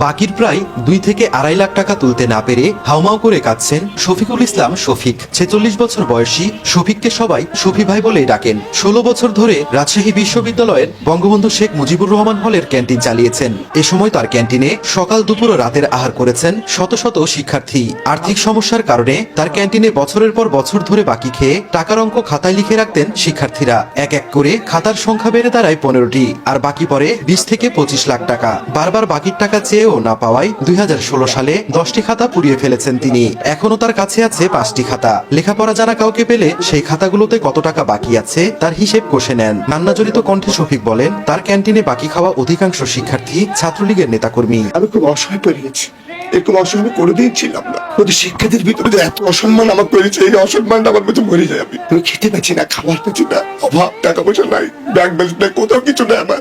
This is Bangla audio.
বাকির প্রায় 2 থেকে 2.5 লাখ টাকা তুলতে না পেরে হাউমাউ করে কাঁদছেন শফিকুল ইসলাম শফিক। 46 বছর বয়সী শফিককে সবাই শফি ভাই বলেই ডাকেন। 16 বছর ধরে রাজশাহী বিশ্ববিদ্যালয়ের বঙ্গবন্ধু শেখ মুজিবুর রহমান হলের ক্যান্টিন চালিয়েছেন। এ সময় তার ক্যান্টিনে সকাল দুপুর ও রাতের আহার করেছেন শত শত শিক্ষার্থী। আর্থিক সমস্যার কারণে তার ক্যান্টিনে বছরের পর বছর ধরে বাকি খেয়ে টাকার অঙ্ক খাতায় লিখে রাখতেন শিক্ষার্থীরা। এক এক করে খাতার সংখ্যা বেড়ে দাঁড়ায় 15টি, আর বাকি পড়ে 20 থেকে 25 লাখ টাকা। বারবার বাকির টাকা চেয়েও না পাওয়ায় 2016 সালে 10টি খাতা পুড়িয়ে ফেলেছেন তিনি। এখনো তার কাছে আছে 5টি খাতা। লেখাপড়া জানা কাউকে পেলে সেই খাতাগুলোতে কত টাকা বাকি আছে তার হিসেব কষে নেন। কান্নাজড়িত কণ্ঠে শফিক বলেন, তার ক্যান্টিনে বাকি খাওয়া অধিকাংশ শিক্ষার্থী ছাত্রলীগের নেতাকর্মী। আমি খুব অসহায় পড়ে গেছি, এরকম অসহায় কোনোদিন ছিলাম না। প্রতি শিক্ষার্থীর ভিতরে যে এত অসম্মান আমার করেছে, এই অসম্মানটা আমার মধ্যে মরে যায়। আমি খেতে পাচ্ছি না, খাবার পাচ্ছি না, অভাব, টাকা পয়সা নাই, ব্যাংক ব্যালেন্স নাই, কোথাও কিছু নেই আমার।